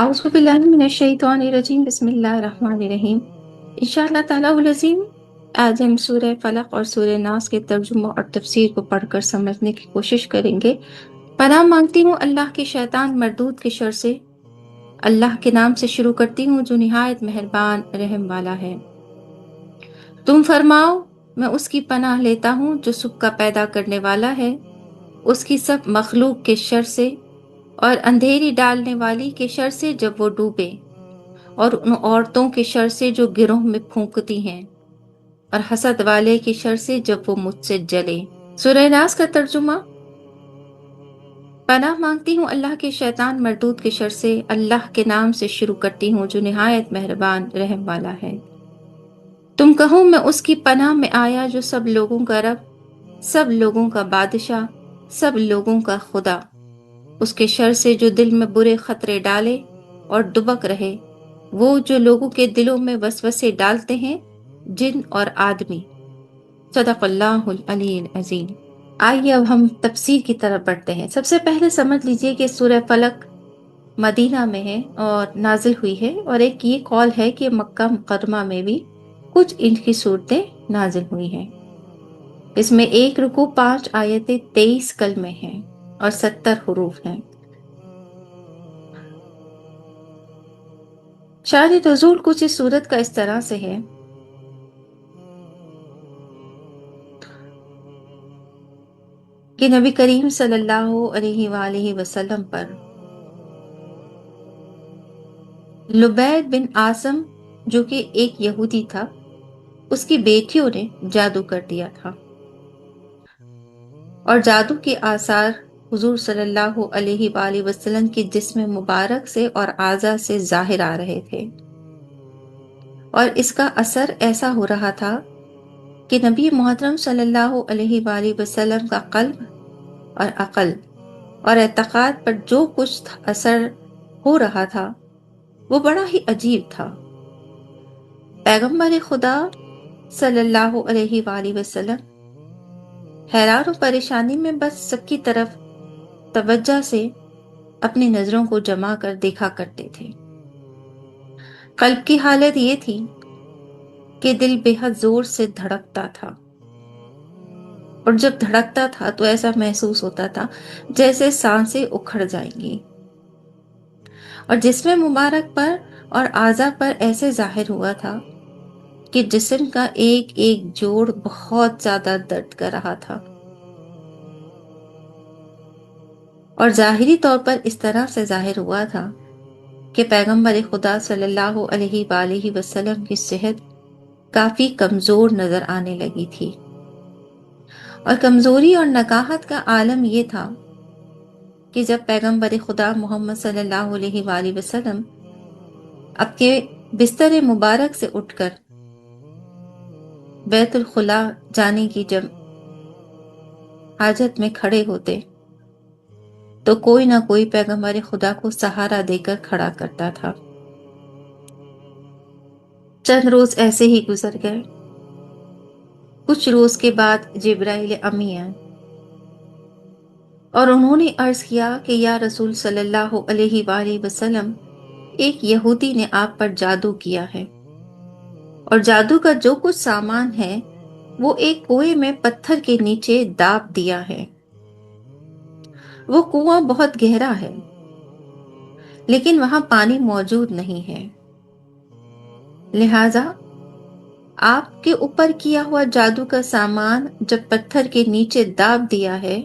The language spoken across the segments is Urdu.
اعوذ باللہ من الشیطان الرجیم بسم اللہ الرحمن الرحیم۔ انشاءاللہ تعالیٰ العظیم آج ہم سورہ فلق اور سورہ ناس کے ترجمہ اور تفسیر کو پڑھ کر سمجھنے کی کوشش کریں گے۔ پناہ مانگتی ہوں اللہ کے شیطان مردود کے شر سے۔ اللہ کے نام سے شروع کرتی ہوں جو نہایت مہربان رحم والا ہے۔ تم فرماؤ میں اس کی پناہ لیتا ہوں جو سب کا پیدا کرنے والا ہے، اس کی سب مخلوق کے شر سے، اور اندھیری ڈالنے والی کے شر سے جب وہ ڈوبے، اور ان عورتوں کے شر سے جو گروہ میں پھونکتی ہیں، اور حسد والے کے شر سے جب وہ مجھ سے جلے۔ سورہ ناس کا ترجمہ۔ پناہ مانگتی ہوں اللہ کے شیطان مردود کے شر سے۔ اللہ کے نام سے شروع کرتی ہوں جو نہایت مہربان رحم والا ہے۔ تم کہو میں اس کی پناہ میں آیا جو سب لوگوں کا رب، سب لوگوں کا بادشاہ، سب لوگوں کا خدا، اس کے شر سے جو دل میں برے خطرے ڈالے اور دبک رہے، وہ جو لوگوں کے دلوں میں وسوسے ڈالتے ہیں، جن اور آدمی۔ صدق اللہ العلی العظیم۔ آئیے اب ہم تفسیر کی طرف بڑھتے ہیں۔ سب سے پہلے سمجھ لیجئے کہ سورہ فلق مدینہ میں ہے اور نازل ہوئی ہے، اور ایک یہ قول ہے کہ مکہ مکرمہ میں بھی کچھ ان کی صورتیں نازل ہوئی ہیں۔ اس میں 1 رکوع 5 آیتیں 23 کلمے ہیں اور 70 حروف ہیں۔ شان نزول کچھ اس صورت کا اس طرح سے ہے کہ نبی کریم صلی اللہ علیہ وآلہ وسلم پر لبید بن عاصم جو کہ ایک یہودی تھا، اس کی بیٹیوں نے جادو کر دیا تھا، اور جادو کے آثار حضور صلی اللہ علیہ وآلہ وسلم کے جسم مبارک سے اور اعضاء سے ظاہر آ رہے تھے، اور اس کا اثر ایسا ہو رہا تھا کہ نبی محترم صلی اللہ علیہ وآلہ وسلم کا قلب اور عقل اور اعتقاد پر جو کچھ اثر ہو رہا تھا وہ بڑا ہی عجیب تھا۔ پیغمبر خدا صلی اللہ علیہ وآلہ وسلم حیران و پریشانی میں بس سب کی طرف توجہ سے اپنی نظروں کو جما کر دیکھا کرتے تھے۔ قلب کی حالت یہ تھی کہ دل بے حد زور سے دھڑکتا تھا، اور جب دھڑکتا تھا تو ایسا محسوس ہوتا تھا جیسے سانسیں اکھڑ جائیں گی، اور جسم مبارک پر اور اعضاء پر ایسے ظاہر ہوا تھا کہ جسم کا ایک ایک جوڑ بہت زیادہ درد کر رہا تھا، اور ظاہری طور پر اس طرح سے ظاہر ہوا تھا کہ پیغمبر خدا صلی اللہ علیہ وآلہ وسلم کی صحت کافی کمزور نظر آنے لگی تھی، اور کمزوری اور نکاہت کا عالم یہ تھا کہ جب پیغمبر خدا محمد صلی اللہ علیہ وآلہ وسلم اپنے بستر مبارک سے اٹھ کر بیت الخلا جانے کی جب حاجت میں کھڑے ہوتے تو کوئی نہ کوئی پیغمبر خدا کو سہارا دے کر کھڑا کرتا تھا۔ چند روز ایسے ہی گزر گئے۔ کچھ روز کے بعد جبرائیل امی آئے اور انہوں نے عرض کیا کہ یا رسول صلی اللہ علیہ وآلہ وسلم، ایک یہودی نے آپ پر جادو کیا ہے، اور جادو کا جو کچھ سامان ہے وہ ایک کنویں میں پتھر کے نیچے داب دیا ہے۔ وہ کنواں بہت گہرا ہے لیکن وہاں پانی موجود نہیں ہے، لہذا آپ کے اوپر کیا ہوا جادو کا سامان جب پتھر کے نیچے داب دیا ہے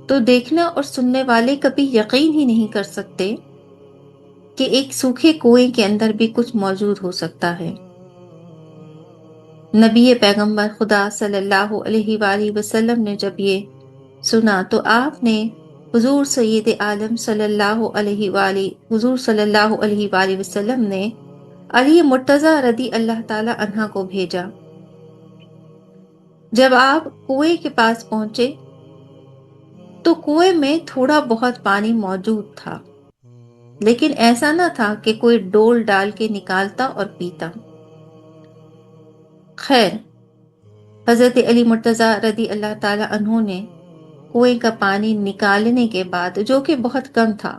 تو دیکھنا اور سننے والے کبھی یقین ہی نہیں کر سکتے کہ ایک سوکھے کنویں کے اندر بھی کچھ موجود ہو سکتا ہے۔ نبی پیغمبر خدا صلی اللہ علیہ وآلہ وسلم نے جب یہ سنا تو آپ نے حضور سید عالم صلی اللہ علیہ وآلہ وسلم نے علی مرتضی رضی اللہ تعالی عنہ کو بھیجا۔ جب آپ کنویں کے پاس پہنچے تو کنویں میں تھوڑا بہت پانی موجود تھا، لیکن ایسا نہ تھا کہ کوئی ڈول ڈال کے نکالتا اور پیتا۔ خیر، حضرت علی مرتضی رضی اللہ تعالی عنہ نے کنویں کا پانی نکالنے کے بعد، جو کہ بہت کم تھا،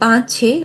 5-6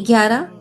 11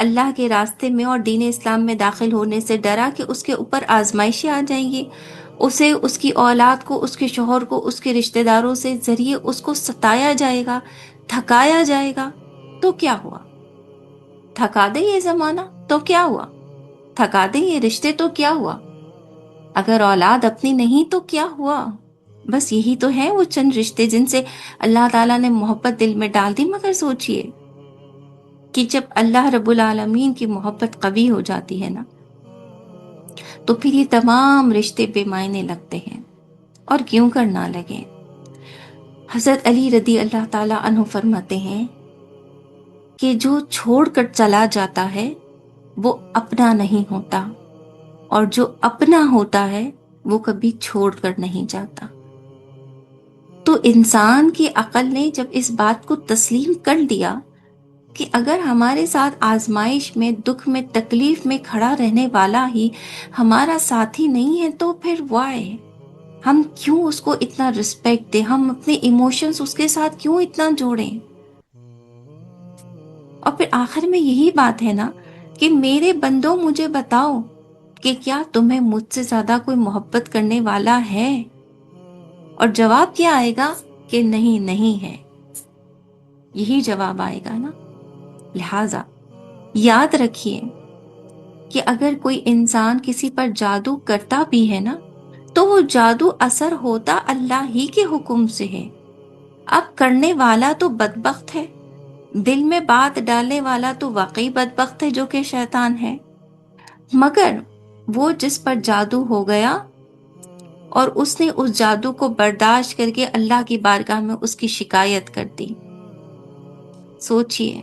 اللہ کے راستے میں اور دین اسلام میں داخل ہونے سے ڈرا کہ اس کے اوپر آزمائشیں آ جائیں گی، اسے، اس کی اولاد کو، اس کے شوہر کو، اس کے رشتہ داروں سے ذریعے اس کو ستایا جائے گا، تھکایا جائے گا، تو کیا ہوا؟ تھکا دے یہ زمانہ تو کیا ہوا؟ تھکا دے یہ رشتے تو کیا ہوا؟ اگر اولاد اپنی نہیں تو کیا ہوا؟ بس یہی تو ہے وہ چند رشتے جن سے اللہ تعالیٰ نے محبت دل میں ڈال دی۔ مگر سوچئے کہ جب اللہ رب العالمین کی محبت قوی ہو جاتی ہے نا، تو پھر یہ تمام رشتے بے معنی لگتے ہیں، اور کیوں کر نہ لگے۔ حضرت علی رضی اللہ تعالیٰ عنہ فرماتے ہیں کہ جو چھوڑ کر چلا جاتا ہے وہ اپنا نہیں ہوتا، اور جو اپنا ہوتا ہے وہ کبھی چھوڑ کر نہیں جاتا۔ تو انسان کی عقل نے جب اس بات کو تسلیم کر لیا کہ اگر ہمارے ساتھ آزمائش میں، دکھ میں، تکلیف میں کھڑا رہنے والا ہی ہمارا ساتھی نہیں ہے، تو پھر وائی ہم کیوں اس کو اتنا رسپیکٹ دیں، ہم اپنے ایموشنز اس کے ساتھ کیوں اتنا جوڑیں؟ اور پھر آخر میں یہی بات ہے نا کہ میرے بندوں مجھے بتاؤ کہ کیا تمہیں مجھ سے زیادہ کوئی محبت کرنے والا ہے؟ اور جواب کیا آئے گا؟ کہ نہیں، نہیں ہے۔ یہی جواب آئے گا نا۔ لہٰذا یاد رکھیے کہ اگر کوئی انسان کسی پر جادو کرتا بھی ہے نا، تو وہ جادو اثر ہوتا اللہ ہی کے حکم سے ہے۔ اب کرنے والا تو بدبخت ہے، دل میں بات ڈالنے والا تو واقعی بدبخت ہے جو کہ شیطان ہے۔ مگر وہ جس پر جادو ہو گیا اور اس نے اس جادو کو برداشت کر کے اللہ کی بارگاہ میں اس کی شکایت کر دی، سوچئے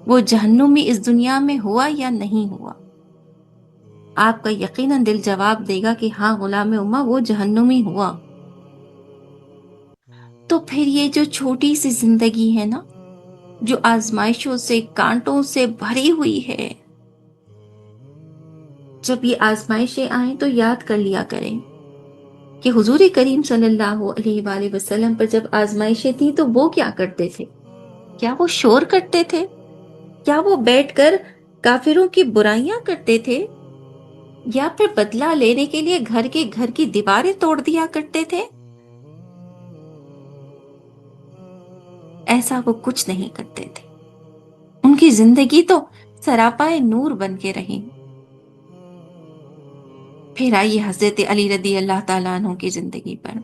وہ جہنمی اس دنیا میں ہوا یا نہیں ہوا؟ آپ کا یقیناً دل جواب دے گا کہ ہاں غلام امہ، وہ جہنمی ہوا۔ تو پھر یہ جو چھوٹی سی زندگی ہے نا، جو آزمائشوں سے، کانٹوں سے بھری ہوئی ہے، جب یہ آزمائشیں آئیں تو یاد کر لیا کریں کہ حضور کریم صلی اللہ علیہ وآلہ وسلم پر جب آزمائشیں تھیں تو وہ کیا کرتے تھے؟ کیا وہ شور کرتے تھے؟ کیا وہ بیٹھ کر کافروں کی برائیاں کرتے تھے؟ یا پھر بدلہ لینے کے لیے گھر کی دیواریں توڑ دیا کرتے تھے؟ ایسا وہ کچھ نہیں کرتے تھے۔ ان کی زندگی تو سراپائے نور بن کے رہی۔ پھر آئیے حضرت علی رضی اللہ تعالیٰ عنہ کی زندگی پر،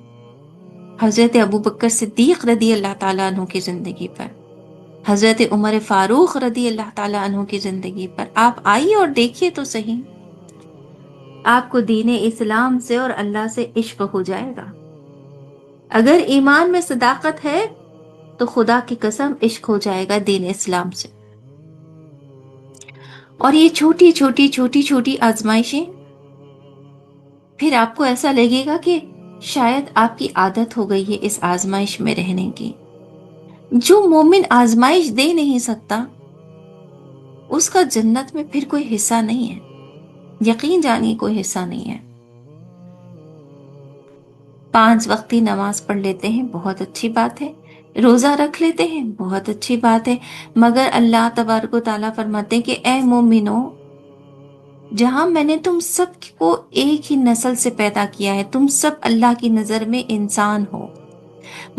حضرت ابوبکر صدیق رضی اللہ تعالیٰ عنہ کی زندگی پر، حضرت عمر فاروق رضی اللہ تعالیٰ عنہ کی زندگی پر۔ آپ آئیے اور دیکھیے تو صحیح، آپ کو دین اسلام سے اور اللہ سے عشق ہو جائے گا۔ اگر ایمان میں صداقت ہے تو خدا کی قسم عشق ہو جائے گا دین اسلام سے۔ اور یہ چھوٹی چھوٹی چھوٹی چھوٹی آزمائشیں، پھر آپ کو ایسا لگے گا کہ شاید آپ کی عادت ہو گئی ہے اس آزمائش میں رہنے کی۔ جو مومن آزمائش دے نہیں سکتا، اس کا جنت میں پھر کوئی حصہ نہیں ہے، یقین جانیے کوئی حصہ نہیں ہے۔ 5 وقتی نماز پڑھ لیتے ہیں، بہت اچھی بات ہے، روزہ رکھ لیتے ہیں، بہت اچھی بات ہے، مگر اللہ تبارک و تعالیٰ فرماتے ہیں کہ اے مومنو، جہاں میں نے تم سب کو ایک ہی نسل سے پیدا کیا ہے، تم سب اللہ کی نظر میں انسان ہو،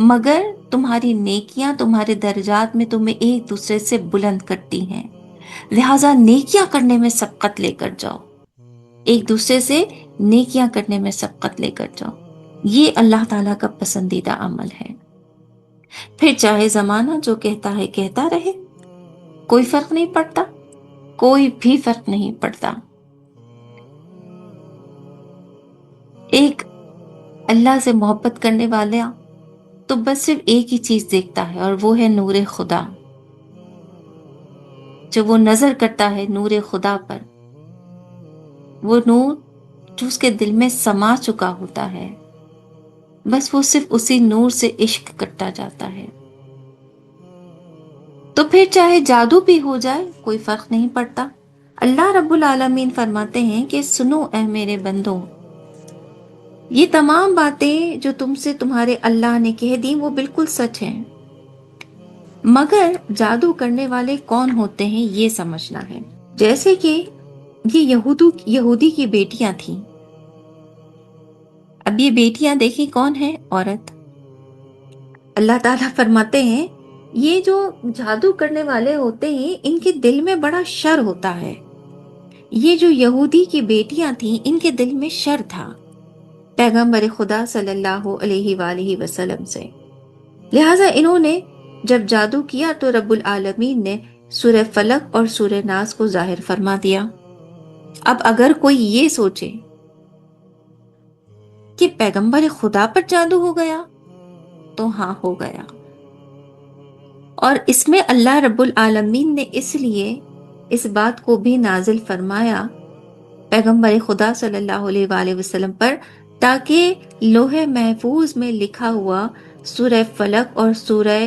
مگر تمہاری نیکیاں، تمہارے درجات میں تمہیں ایک دوسرے سے بلند کرتی ہیں، لہٰذا نیکیاں کرنے میں سبقت لے کر جاؤ، ایک دوسرے سے نیکیاں کرنے میں سبقت لے کر جاؤ۔ یہ اللہ تعالیٰ کا پسندیدہ عمل ہے۔ پھر چاہے زمانہ جو کہتا ہے کہتا رہے، کوئی فرق نہیں پڑتا، کوئی بھی فرق نہیں پڑتا۔ ایک اللہ سے محبت کرنے والا تو بس صرف ایک ہی چیز دیکھتا ہے، اور وہ ہے نور خدا۔ جب وہ نظر کرتا ہے نور خدا پر، وہ نور جو اس کے دل میں سما چکا ہوتا ہے، بس وہ صرف اسی نور سے عشق کرتا جاتا ہے۔ تو پھر چاہے جادو بھی ہو جائے کوئی فرق نہیں پڑتا۔ اللہ رب العالمین فرماتے ہیں کہ سنو اے میرے بندوں، یہ تمام باتیں جو تم سے تمہارے اللہ نے کہہ دی وہ بالکل سچ ہیں، مگر جادو کرنے والے کون ہوتے ہیں یہ سمجھنا ہے۔ جیسے کہ یہ یہودی کی بیٹیاں تھیں. اب یہ بیٹیاں دیکھیں کون ہے؟ عورت. اللہ تعالیٰ فرماتے ہیں یہ جو جادو کرنے والے ہوتے ہیں ان کے دل میں بڑا شر ہوتا ہے. یہ جو یہودی کی بیٹیاں تھیں ان کے دل میں شر تھا پیغمبر خدا صلی اللہ علیہ وآلہ وسلم سے. لہٰذا انہوں نے جب جادو کیا تو رب العالمین نے سورہ فلق اور سورہ ناس کو ظاہر فرما دیا. اب اگر کوئی یہ سوچے کہ پیغمبر خدا پر جادو ہو گیا تو ہاں ہو گیا. اور اس میں اللہ رب العالمین نے اس لیے اس بات کو بھی نازل فرمایا پیغمبر خدا صلی اللہ علیہ وآلہ وسلم پر تاکہ لوح محفوظ میں لکھا ہوا سورہ فلق اور سورہ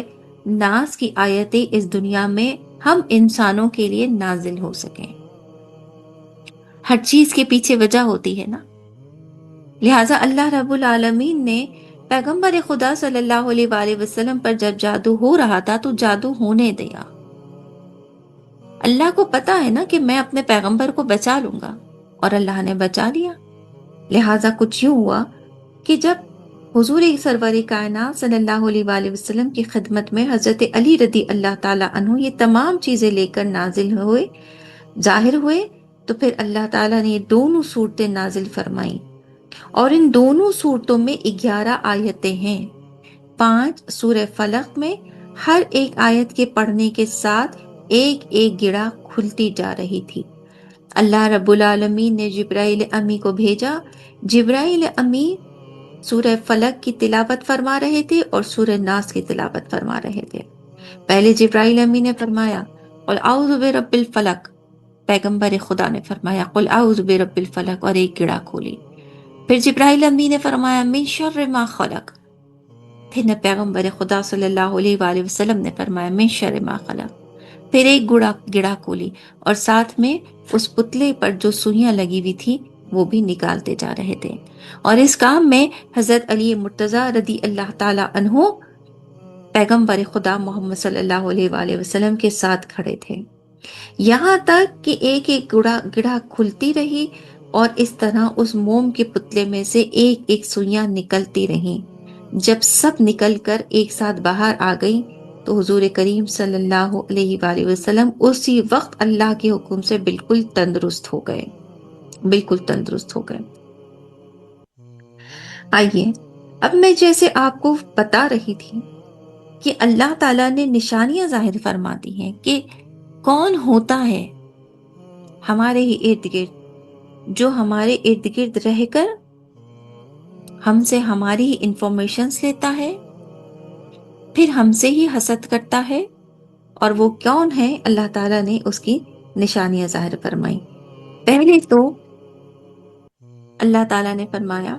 ناس کی آیتیں اس دنیا میں ہم انسانوں کے لیے نازل ہو سکیں. ہر چیز کے پیچھے وجہ ہوتی ہے نا. لہٰذا اللہ رب العالمین نے پیغمبر خدا صلی اللہ علیہ وآلہ وسلم پر جب جادو ہو رہا تھا تو جادو ہونے دیا. اللہ کو پتا ہے نا کہ میں اپنے پیغمبر کو بچا لوں گا اور اللہ نے بچا لیا. لہٰذا کچھ یوں ہوا کہ جب حضور سرور کائنات صلی اللہ علیہ وآلہ وسلم کی خدمت میں حضرت علی رضی اللہ تعالیٰ عنہ یہ تمام چیزیں لے کر نازل ہوئے ظاہر ہوئے تو پھر اللہ تعالیٰ نے یہ دونوں صورتیں نازل فرمائیں. اور ان دونوں صورتوں میں 11 آیتیں ہیں. 5 سورہ فلق میں ہر ایک آیت کے پڑھنے کے ساتھ ایک ایک گڑا کھلتی جا رہی تھی. اللہ رب العالمین نے جبرائیل امی کو بھیجا. جبرائیل امی سورہ فلق کی تلاوت فرما رہے تھے اور سورہ ناس کی تلاوت فرما رہے تھے. پہلے جبرائیل امی نے فرمایا قل اعوذ برب الفلق، پیغمبر خدا نے فرمایا قل اعوذ برب الفلق اور ایک گڑا کھولی. پھر جبرائیل امی نے فرمایا من شر ما خلق، پھر پیغمبر خدا صلی اللہ علیہ وآلہ وسلم نے فرمایا من شر ما خلق. پھر ایک گڑا کھولی اور ساتھ میں اس پتلے پر جو سوئیاں لگی ہوئی تھی وہ بھی نکالتے جا رہے تھے. اور اس کام میں حضرت علی مرتضیٰ رضی اللہ تعالی عنہ پیغمبر خدا محمد صلی اللہ علیہ وآلہ وسلم کے ساتھ کھڑے تھے. یہاں تک کہ ایک ایک گڑا کھلتی رہی اور اس طرح اس موم کے پتلے میں سے ایک ایک سوئیاں نکلتی رہیں. جب سب نکل کر ایک ساتھ باہر آ گئی تو حضور کریم صلی اللہ علیہ وآلہ وسلم اسی وقت اللہ کے حکم سے بالکل تندرست ہو گئے، بالکل تندرست ہو گئے. آئیے اب میں جیسے آپ کو بتا رہی تھی کہ اللہ تعالیٰ نے نشانیاں ظاہر فرما دی ہیں کہ کون ہوتا ہے ہمارے ہی ارد گرد، جو ہمارے ارد گرد رہ کر ہم سے ہماری ہی انفارمیشنز لیتا ہے، پھر ہم سے ہی حسد کرتا ہے. اور وہ کون ہے؟ اللہ تعالیٰ نے اس کی نشانیاں ظاہر فرمائی. پہلے تو اللہ تعالیٰ نے فرمایا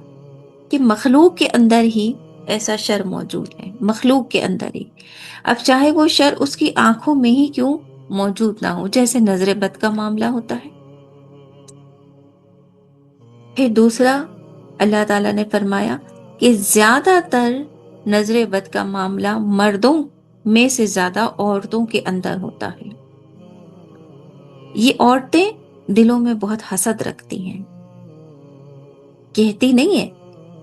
کہ مخلوق کے اندر ہی ایسا شر موجود ہے، مخلوق کے اندر ہی. اب چاہے وہ شر اس کی آنکھوں میں ہی کیوں موجود نہ ہو، جیسے نظر بد کا معاملہ ہوتا ہے. پھر دوسرا اللہ تعالیٰ نے فرمایا کہ زیادہ تر نظر بد کا معاملہ مردوں میں سے زیادہ عورتوں کے اندر ہوتا ہے. یہ عورتیں دلوں میں بہت حسد رکھتی ہیں، کہتی نہیں ہیں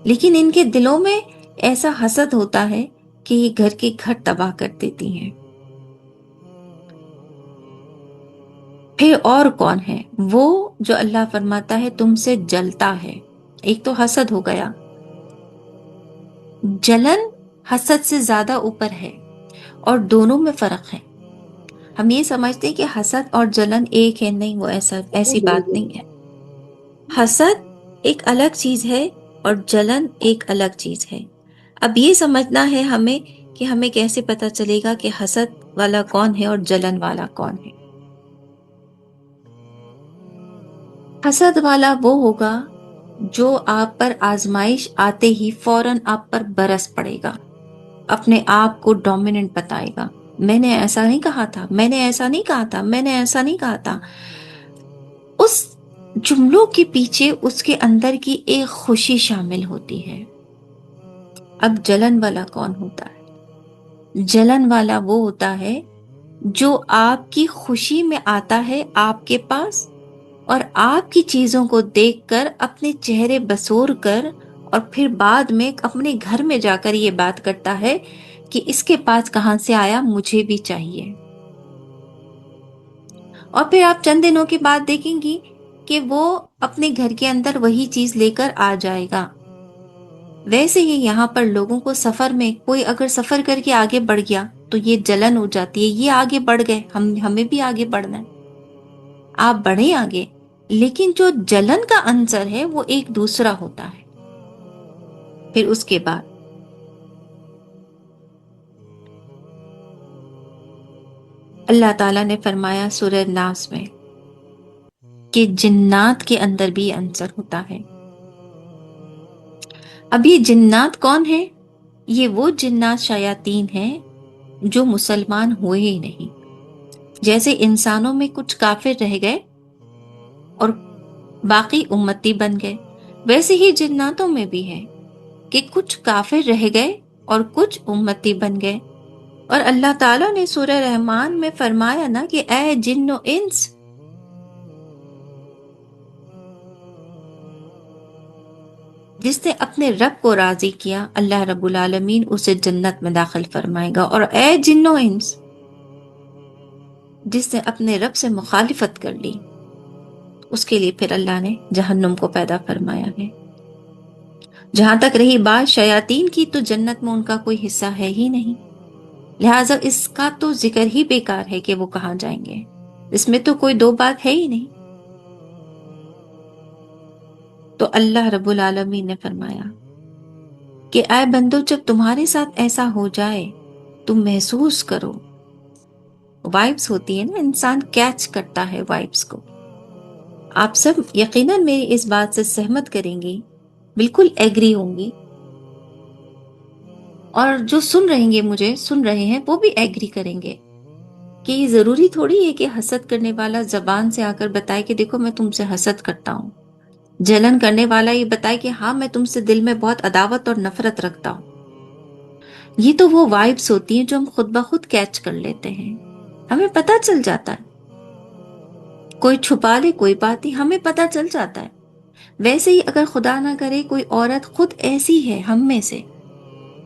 لیکن ان کے دلوں میں ایسا حسد ہوتا ہے کہ یہ گھر کے گھر تباہ کر دیتی ہیں. پھر اور کون ہے؟ وہ جو اللہ فرماتا ہے تم سے جلتا ہے. ایک تو حسد ہو گیا، جلن حسد سے زیادہ اوپر ہے اور دونوں میں فرق ہے. ہم یہ سمجھتے ہیں کہ حسد اور جلن ایک ہے، نہیں، وہ ایسی بات نہیں ہے. حسد ایک الگ چیز ہے اور جلن ایک الگ چیز ہے. اب یہ سمجھنا ہے ہمیں کہ ہمیں کیسے پتا چلے گا کہ حسد والا کون ہے اور جلن والا کون ہے. حسد والا وہ ہوگا جو آپ پر آزمائش آتے ہی فوراً آپ پر برس پڑے گا، اپنے آپ کو ڈومیننٹ بتائے گا. میں نے ایسا نہیں کہا تھا، میں نے ایسا نہیں کہا تھا، میں نے ایسا نہیں کہا تھا. اس جملوں کے پیچھے اس کے اندر کی ایک خوشی شامل ہوتی ہے. اب جلن والا کون ہوتا ہے؟ جلن والا وہ ہوتا ہے جو آپ کی خوشی میں آتا ہے آپ کے پاس اور آپ کی چیزوں کو دیکھ کر اپنے چہرے بسور کر اور پھر بعد میں اپنے گھر میں جا کر یہ بات کرتا ہے کہ اس کے پاس کہاں سے آیا، مجھے بھی چاہیے۔ اور پھر آپ چند دنوں کے بعد دیکھیں گی کہ وہ اپنے گھر کے اندر وہی چیز لے کر آ جائے گا۔ ویسے ہی یہاں پر لوگوں کو سفر میں کوئی اگر سفر کر کے آگے بڑھ گیا تو یہ جلن ہو جاتی ہے، یہ آگے بڑھ گئے، ہمیں بھی آگے بڑھنا ہے۔ آپ بڑھیں آگے، لیکن جو جلن کا عنصر ہے وہ ایک دوسرا ہوتا ہے۔ پھر اس کے بعد اللہ تعالیٰ نے فرمایا سورہ ناس میں کہ جنات کے اندر بھی عنصر ہوتا ہے۔ اب یہ جنات کون ہے؟ یہ وہ جنات شیاطین ہیں جو مسلمان ہوئے ہی نہیں۔ جیسے انسانوں میں کچھ کافر رہ گئے اور باقی امتی بن گئے، ویسے ہی جناتوں میں بھی ہے کہ کچھ کافر رہ گئے اور کچھ امتی بن گئے۔ اور اللہ تعالیٰ نے سورہ رحمان میں فرمایا نا کہ اے جن و انس، جس نے اپنے رب کو راضی کیا اللہ رب العالمین اسے جنت میں داخل فرمائے گا، اور اے جن و انس، جس نے اپنے رب سے مخالفت کر لی اس کے لیے پھر اللہ نے جہنم کو پیدا فرمایا ہے۔ جہاں تک رہی بات شیاطین کی، تو جنت میں ان کا کوئی حصہ ہے ہی نہیں، لہٰذا اس کا تو ذکر ہی بیکار ہے کہ وہ کہاں جائیں گے، اس میں تو کوئی دو بات ہے ہی نہیں۔ تو اللہ رب العالمین نے فرمایا کہ اے بندو، جب تمہارے ساتھ ایسا ہو جائے تم محسوس کرو، وائبس ہوتی ہے نا، انسان کیچ کرتا ہے وائبس کو۔ آپ سب یقیناً میری اس بات سے سہمت کریں گی، بالکل ایگری ہوں گی، اور جو سن رہے ہیں وہ بھی ایگری کریں گے کہ یہ ضروری تھوڑی ہے کہ حسد کرنے والا زبان سے آ کر بتائے کہ دیکھو میں تم سے حسد کرتا ہوں، جلن کرنے والا یہ بتائے کہ ہاں میں تم سے دل میں بہت عداوت اور نفرت رکھتا ہوں۔ یہ تو وہ وائبس ہوتی ہیں جو ہم خود بخود کیچ کر لیتے ہیں، ہمیں پتہ چل جاتا ہے، کوئی چھپا لے کوئی بات نہیں، ہمیں پتہ چل جاتا ہے۔ ویسے ہی اگر خدا نہ کرے کوئی عورت خود ایسی ہے ہم میں سے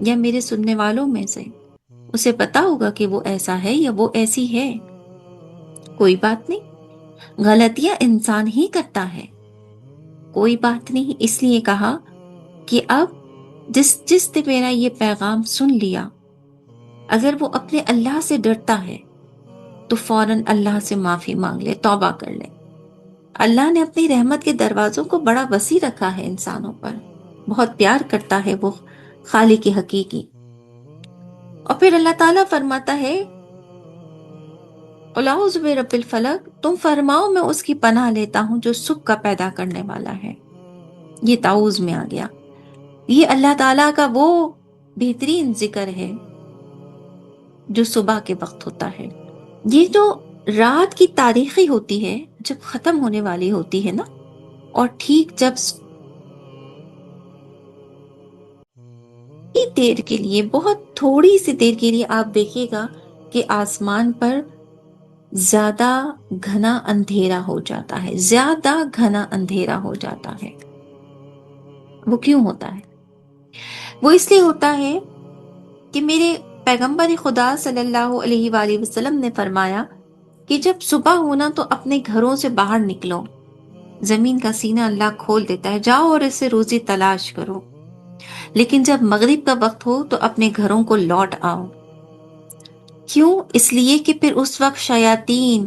یا میرے سننے والوں میں سے، اسے پتا ہوگا کہ وہ ایسا ہے یا وہ ایسی ہے، کوئی بات نہیں، غلطیاں انسان ہی کرتا ہے، کوئی بات نہیں۔ اس لیے کہا کہ اب جس نے میرا یہ پیغام سن لیا، اگر وہ اپنے اللہ سے ڈرتا ہے تو فوراً اللہ سے معافی مانگ لے، توبہ کر لے۔ اللہ نے اپنی رحمت کے دروازوں کو بڑا وسیع رکھا ہے انسانوں پر، بہت پیار کرتا ہے وہ خالق حقیقی۔ اور پھر اللہ تعالیٰ فرماتا ہے قُلْ أَعُوذُ بِرَبِّ الْفَلَقِ، تم فرماؤ میں اس کی پناہ لیتا ہوں جو صبح کا پیدا کرنے والا ہے۔ یہ تعوذ میں آ گیا، یہ اللہ تعالیٰ کا وہ بہترین ذکر ہے جو صبح کے وقت ہوتا ہے۔ یہ جو رات کی تاریخی ہوتی ہے جب ختم ہونے والی ہوتی ہے نا، اور ٹھیک جب دیر کے لیے، بہت تھوڑی سی دیر کے لیے آپ دیکھیے گا کہ آسمان پر زیادہ گھنا اندھیرا ہو جاتا ہے، زیادہ گھنا اندھیرا ہو جاتا ہے۔ وہ کیوں ہوتا ہے؟ وہ اس لیے ہوتا ہے کہ میرے پیغمبر خدا صلی اللہ علیہ وآلہ وسلم نے فرمایا کہ جب صبح ہونا تو اپنے گھروں سے باہر نکلو، زمین کا سینہ اللہ کھول دیتا ہے، جاؤ اور اس سے روزی تلاش کرو، لیکن جب مغرب کا وقت ہو تو اپنے گھروں کو لوٹ آؤ۔ کیوں؟ اس لیے کہ پھر اس وقت شیاطین،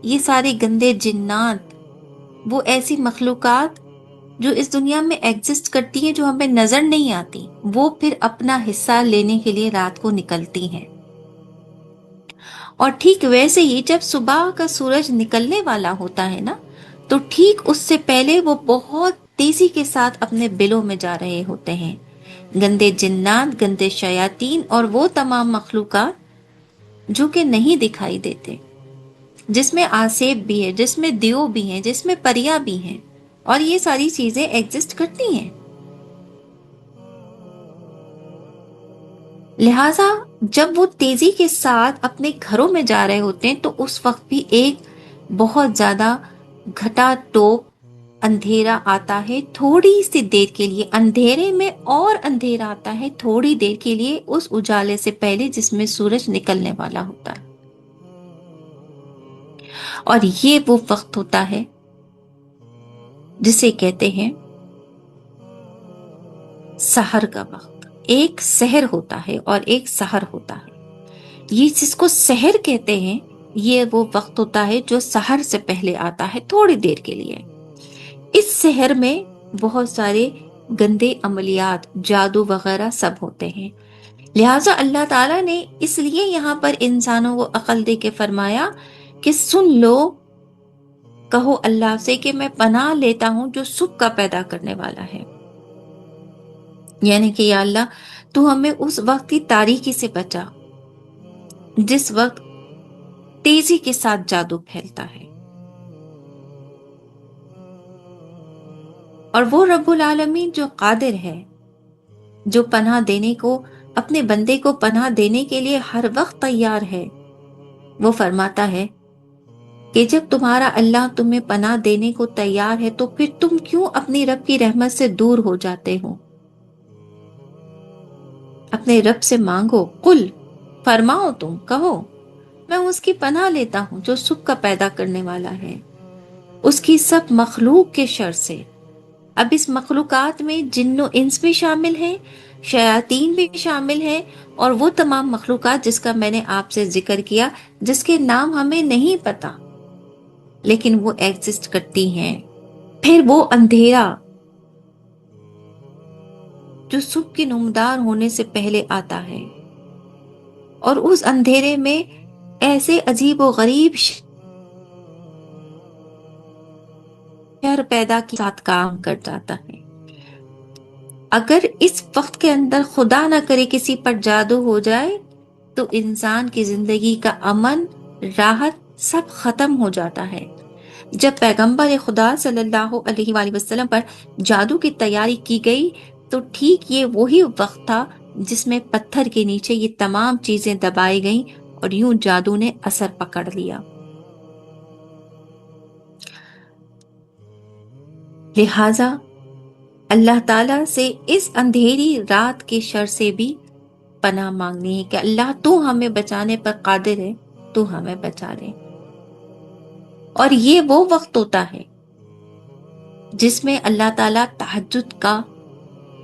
یہ سارے گندے جنات، وہ ایسی مخلوقات جو اس دنیا میں ایگزسٹ کرتی ہیں جو ہمیں نظر نہیں آتی، وہ پھر اپنا حصہ لینے کے لیے رات کو نکلتی ہیں۔ اور ٹھیک ویسے ہی جب صبح کا سورج نکلنے والا ہوتا ہے نا، تو ٹھیک اس سے پہلے وہ بہت تیزی کے ساتھ اپنے بلوں میں جا رہے ہوتے ہیں، گندے جنات، گندے شیاطین اور وہ تمام مخلوقات جو کہ نہیں دکھائی دیتے، جس میں آسیب بھی ہے، جس میں دیو بھی ہیں، جس میں پریاں بھی ہیں، اور یہ ساری چیزیں ایگزسٹ کرتی ہیں۔ لہٰذا جب وہ تیزی کے ساتھ اپنے گھروں میں جا رہے ہوتے ہیں تو اس وقت بھی ایک بہت زیادہ گھٹا ٹوپ اندھیرا آتا ہے تھوڑی سی دیر کے لیے، اندھیرے میں اور اندھیرا آتا ہے تھوڑی دیر کے لیے اس اجالے سے پہلے جس میں سورج نکلنے والا ہوتا ہے، اور یہ وہ وقت ہوتا ہے جسے کہتے ہیں سحر کا وقت۔ ایک سحر ہوتا ہے اور ایک سحر ہوتا ہے۔ یہ جس کو سحر کہتے ہیں یہ وہ وقت ہوتا ہے جو سحر سے پہلے آتا ہے تھوڑی دیر کے لیے۔ اس سحر میں بہت سارے گندے عملیات، جادو وغیرہ سب ہوتے ہیں، لہٰذا اللہ تعالیٰ نے اس لیے یہاں پر انسانوں کو عقل دے کے فرمایا کہ سن لو، کہو اللہ سے کہ میں پناہ لیتا ہوں جو صبح کا پیدا کرنے والا ہے، یعنی کہ یا اللہ تو ہمیں اس وقت کی تاریکی سے بچا جس وقت تیزی کے ساتھ جادو پھیلتا ہے، اور وہ رب العالمین جو قادر ہے، جو پناہ دینے کو، اپنے بندے کو پناہ دینے کے لیے ہر وقت تیار ہے، وہ فرماتا ہے کہ جب تمہارا اللہ تمہیں پناہ دینے کو تیار ہے تو پھر تم کیوں اپنی رب کی رحمت سے دور ہو جاتے ہو؟ اپنے رب سے مانگو، قل فرماؤ، تم کہو میں اس کی پناہ لیتا ہوں جو صبح کا پیدا کرنے والا ہے، اس کی سب مخلوق کے شر سے۔ اب اس مخلوقات میں جن و انس بھی شامل ہیں، شیاطین بھی شامل ہیں، اور وہ تمام مخلوقات جس کا میں نے آپ سے ذکر کیا، جس کے نام ہمیں نہیں پتا لیکن وہ ایگزسٹ کرتی ہیں۔ پھر وہ اندھیرا جو صبح کی نمودار ہونے سے پہلے آتا ہے، اور اس اندھیرے میں ایسے عجیب و غریب شہر پیدا کے ساتھ کام کر جاتا ہے۔ اگر اس وقت کے اندر خدا نہ کرے کسی پر جادو ہو جائے تو انسان کی زندگی کا امن، راحت سب ختم ہو جاتا ہے۔ جب پیغمبر خدا صلی اللہ علیہ وآلہ وسلم پر جادو کی تیاری کی گئی تو ٹھیک یہ وہی وقت تھا جس میں پتھر کے نیچے یہ تمام چیزیں دبائی گئیں اور یوں جادو نے اثر پکڑ لیا۔ لہٰذا اللہ تعالیٰ سے اس اندھیری رات کے شر سے بھی پناہ مانگنی ہے کہ اللہ تو ہمیں بچانے پر قادر ہے، تو ہمیں بچا لے۔ اور یہ وہ وقت ہوتا ہے جس میں اللہ تعالیٰ تہجد کا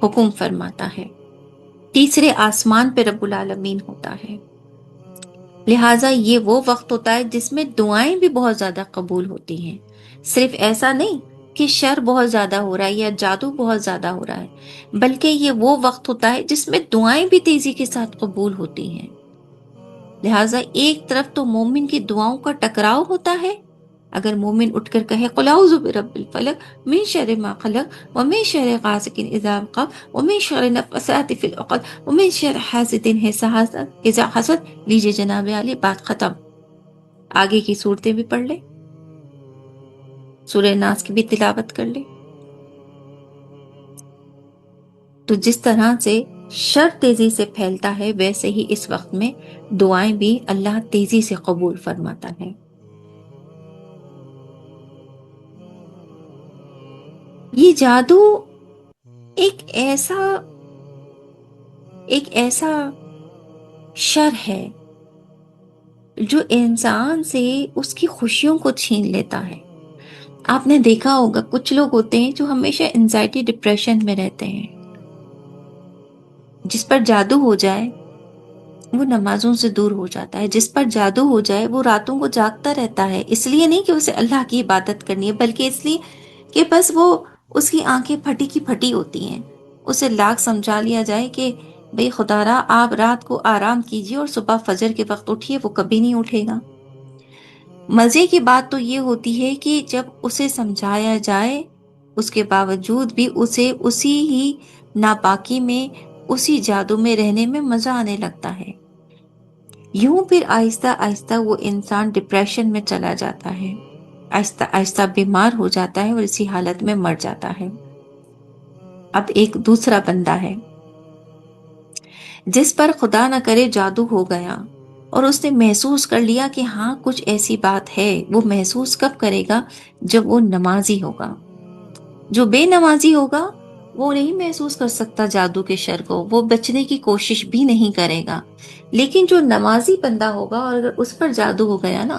حکم فرماتا ہے، تیسرے آسمان پہ رب العالمین ہوتا ہے، لہٰذا یہ وہ وقت ہوتا ہے جس میں دعائیں بھی بہت زیادہ قبول ہوتی ہیں۔ صرف ایسا نہیں کہ شر بہت زیادہ ہو رہا ہے یا جادو بہت زیادہ ہو رہا ہے، بلکہ یہ وہ وقت ہوتا ہے جس میں دعائیں بھی تیزی کے ساتھ قبول ہوتی ہیں۔ لہٰذا ایک طرف تو مومن کی دعاؤں کا ٹکراؤ ہوتا ہے، اگر مومن اٹھ کر کہے قل اعوذ برب الفلق من شر ما خلق ومن شر غاسق اذا وقب ومن شر النفاثات فی العقد ومن شر حاسد اذا حسد، لیجئے جناب عالی بات ختم۔ آگے کی صورتیں بھی پڑھ لیں، سورہ ناس کی بھی تلاوت کر لیں۔ تو جس طرح سے شر تیزی سے پھیلتا ہے ویسے ہی اس وقت میں دعائیں بھی اللہ تیزی سے قبول فرماتا ہے۔ یہ جادو ایک ایسا شر ہے جو انسان سے اس کی خوشیوں کو چھین لیتا ہے۔ آپ نے دیکھا ہوگا کچھ لوگ ہوتے ہیں جو ہمیشہ انزائٹی ڈپریشن میں رہتے ہیں، جس پر جادو ہو جائے وہ نمازوں سے دور ہو جاتا ہے، جس پر جادو ہو جائے وہ راتوں کو جاگتا رہتا ہے، اس لیے نہیں کہ اسے اللہ کی عبادت کرنی ہے، بلکہ اس لیے کہ بس وہ اس کی آنکھیں پھٹی کی پھٹی ہوتی ہیں۔ اسے لاکھ سمجھا لیا جائے کہ بھئی خدا را آپ رات کو آرام کیجئے اور صبح فجر کے وقت اٹھیے، وہ کبھی نہیں اٹھے گا۔ مزے کی بات تو یہ ہوتی ہے کہ جب اسے سمجھایا جائے اس کے باوجود بھی اسے اسی ہی ناپاکی میں، اسی جادو میں رہنے میں مزہ آنے لگتا ہے۔ یوں پھر آہستہ آہستہ وہ انسان ڈپریشن میں چلا جاتا ہے، آہستہ آہستہ بیمار ہو جاتا ہے اور اسی حالت میں مر جاتا ہے۔ اب ایک دوسرا بندہ ہے جس پر خدا نہ کرے جادو ہو گیا اور اس نے محسوس کر لیا کہ ہاں کچھ ایسی بات ہے، وہ محسوس کب کرے گا؟ جب وہ نمازی ہوگا۔ جو بے نمازی ہوگا وہ نہیں محسوس کر سکتا جادو کے شر کو، وہ بچنے کی کوشش بھی نہیں کرے گا۔ لیکن جو نمازی بندہ ہوگا اور اگر اس پر جادو ہو گیا نا،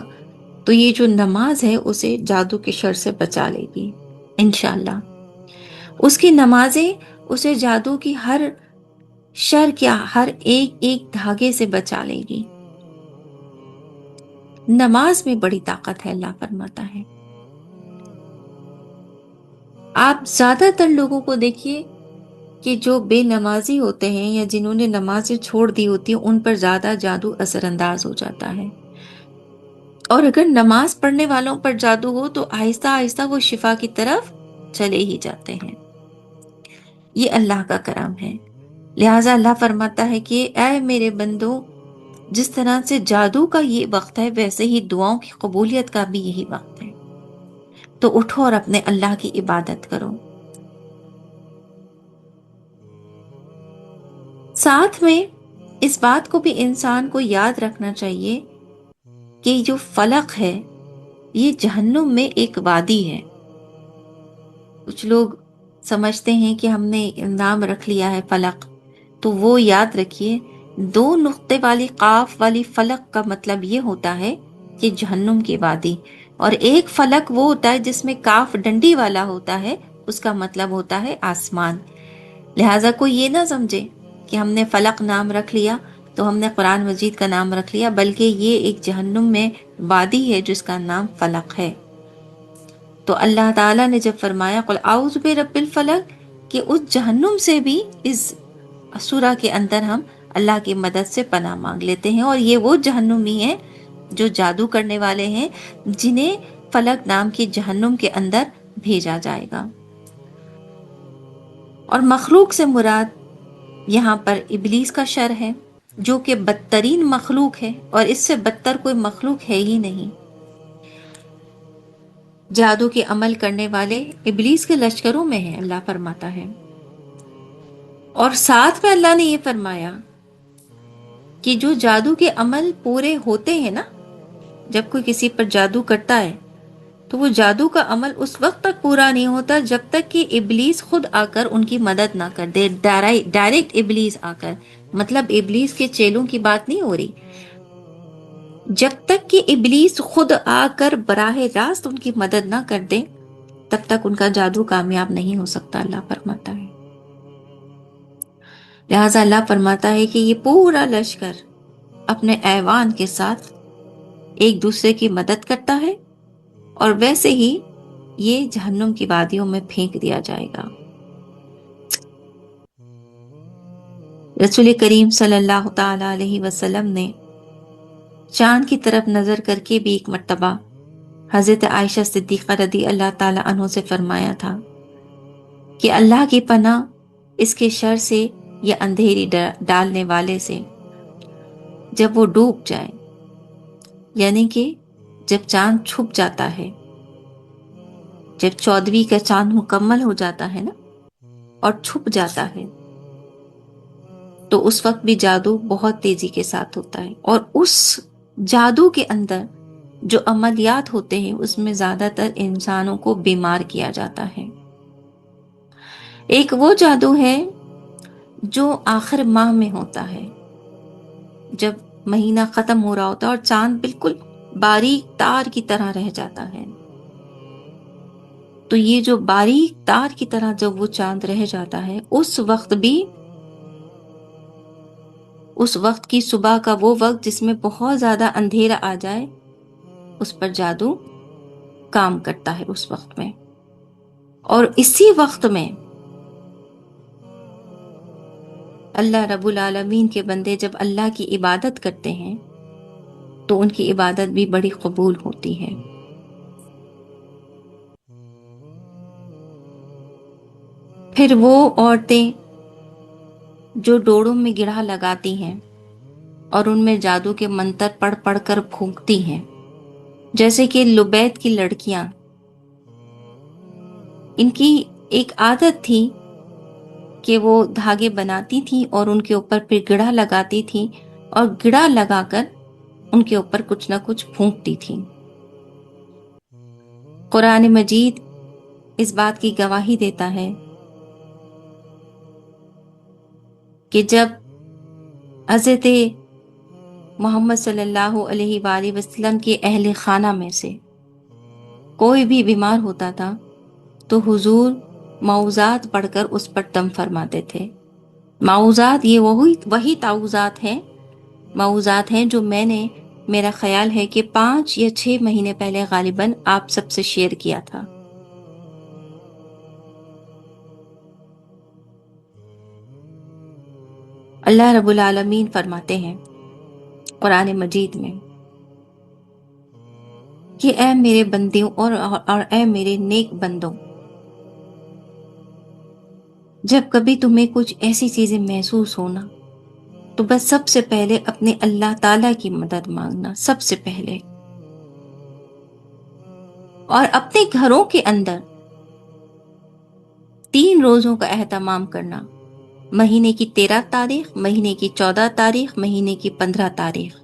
تو یہ جو نماز ہے اسے جادو کے شر سے بچا لے گی انشاءاللہ۔ اس کی نمازیں اسے جادو کی ہر شر کیا ہر ایک ایک دھاگے سے بچا لے گی۔ نماز میں بڑی طاقت ہے، اللہ فرماتا ہے۔ آپ زیادہ تر لوگوں کو دیکھیے کہ جو بے نمازی ہوتے ہیں یا جنہوں نے نمازیں چھوڑ دی ہوتی ہیں، ان پر زیادہ جادو اثر انداز ہو جاتا ہے۔ اور اگر نماز پڑھنے والوں پر جادو ہو تو آہستہ آہستہ وہ شفا کی طرف چلے ہی جاتے ہیں۔ یہ اللہ کا کرم ہے۔ لہٰذا اللہ فرماتا ہے کہ اے میرے بندو، جس طرح سے جادو کا یہ وقت ہے ویسے ہی دعاؤں کی قبولیت کا بھی یہی وقت ہے، تو اٹھو اور اپنے اللہ کی عبادت کرو۔ ساتھ میں اس بات کو بھی انسان کو یاد رکھنا چاہیے کہ جو فلق ہے یہ جہنم میں ایک وادی ہے۔ کچھ لوگ سمجھتے ہیں کہ ہم نے نام رکھ لیا ہے فلق، تو وہ یاد رکھیے 2 نقطے والی قاف والی فلق کا مطلب یہ ہوتا ہے کہ جہنم کی وادی، اور ایک فلق وہ ہوتا ہے جس میں کاف ڈنڈی والا ہوتا ہے، اس کا مطلب ہوتا ہے آسمان۔ لہٰذا کوئی یہ نہ سمجھے کہ ہم نے فلق نام رکھ لیا تو ہم نے قرآن مجید کا نام رکھ لیا، بلکہ یہ ایک جہنم میں وادی ہے جس کا نام فلق ہے۔ تو اللہ تعالیٰ نے جب فرمایا قل اعوذ برب الفلق، کہ اس جہنم سے بھی اس سورہ کے اندر ہم اللہ کی مدد سے پناہ مانگ لیتے ہیں، اور یہ وہ جہنمی ہیں جو جادو کرنے والے ہیں، جنہیں فلق نام کی جہنم کے اندر بھیجا جائے گا۔ اور مخلوق سے مراد یہاں پر ابلیس کا شر ہے، جو کہ بدترین مخلوق ہے، اور اس سے بدتر کوئی مخلوق ہے ہی نہیں۔ جادو کے عمل کرنے والے ابلیس کے لشکروں میں ہیں، اللہ فرماتا ہے۔ اور ساتھ میں اللہ نے یہ فرمایا کہ جو جادو کے عمل پورے ہوتے ہیں نا، جب کوئی کسی پر جادو کرتا ہے تو وہ جادو کا عمل اس وقت تک پورا نہیں ہوتا جب تک کہ ابلیس خود آ کر ان کی مدد نہ کر دے۔ ڈائریکٹ ابلیس آ کر، مطلب ابلیس کے چیلوں کی بات نہیں ہو رہی، جب تک کہ ابلیس خود آ کر براہ راست ان کی مدد نہ کر دے تب تک ان کا جادو کامیاب نہیں ہو سکتا، اللہ فرماتا ہے۔ لہٰذا اللہ فرماتا ہے کہ یہ پورا لشکر اپنے ایوان کے ساتھ ایک دوسرے کی مدد کرتا ہے، اور ویسے ہی یہ جہنم کی وادیوں میں پھینک دیا جائے گا۔ رسول کریم صلی اللہ تعالی علیہ وسلم نے چاند کی طرف نظر کر کے بھی ایک مرتبہ حضرت عائشہ صدیقہ رضی اللہ تعالی عنہ سے فرمایا تھا کہ اللہ کی پناہ اس کے شر سے یا اندھیری ڈالنے والے سے جب وہ ڈوب جائے، یعنی کہ جب چاند چھپ جاتا ہے، جب 14ویں کا چاند مکمل ہو جاتا ہے نا اور چھپ جاتا ہے، تو اس وقت بھی جادو بہت تیزی کے ساتھ ہوتا ہے، اور اس جادو کے اندر جو عملیات ہوتے ہیں اس میں زیادہ تر انسانوں کو بیمار کیا جاتا ہے۔ ایک وہ جادو ہے جو آخر ماہ میں ہوتا ہے، جب مہینہ ختم ہو رہا ہوتا ہے اور چاند بالکل باریک تار کی طرح رہ جاتا ہے، تو یہ جو باریک تار کی طرح جب وہ چاند رہ جاتا ہے، اس وقت بھی، اس وقت کی صبح کا وہ وقت جس میں بہت زیادہ اندھیرا آ جائے، اس پر جادو کام کرتا ہے اس وقت میں۔ اور اسی وقت میں اللہ رب العالمین کے بندے جب اللہ کی عبادت کرتے ہیں تو ان کی عبادت بھی بڑی قبول ہوتی ہے۔ پھر وہ عورتیں جو ڈوڑوں میں گڑھا لگاتی ہیں اور ان میں جادو کے منتر پڑھ پڑھ کر پھونکتی ہیں، جیسے کہ لبید کی لڑکیاں، ان کی ایک عادت تھی کہ وہ دھاگے بناتی تھیں اور ان کے اوپر پھر گڑھا لگاتی تھیں اور گڑھا لگا کر ان کے اوپر کچھ نہ کچھ پھونکتی تھیں۔ قرآن مجید اس بات کی گواہی دیتا ہے کہ جب حضرت محمد صلی اللہ علیہ وآلہ وسلم کے اہل خانہ میں سے کوئی بھی بیمار ہوتا تھا تو حضور معوذات پڑھ کر اس پر دم فرماتے تھے۔ معوذات یہ وہی معوذات ہیں جو میں نے، میرا خیال ہے کہ 5 یا 6 مہینے پہلے غالباً آپ سب سے شیئر کیا تھا۔ اللہ رب العالمین فرماتے ہیں قرآن مجید میں کہ اے میرے بندیوں اور اے میرے نیک بندوں، جب کبھی تمہیں کچھ ایسی چیزیں محسوس ہونا تو بس سب سے پہلے اپنے اللہ تعالیٰ کی مدد مانگنا، سب سے پہلے، اور اپنے گھروں کے اندر 3 روزوں کا اہتمام کرنا، مہینے کی 13 تاریخ، مہینے کی 14 تاریخ، مہینے کی 15 تاریخ۔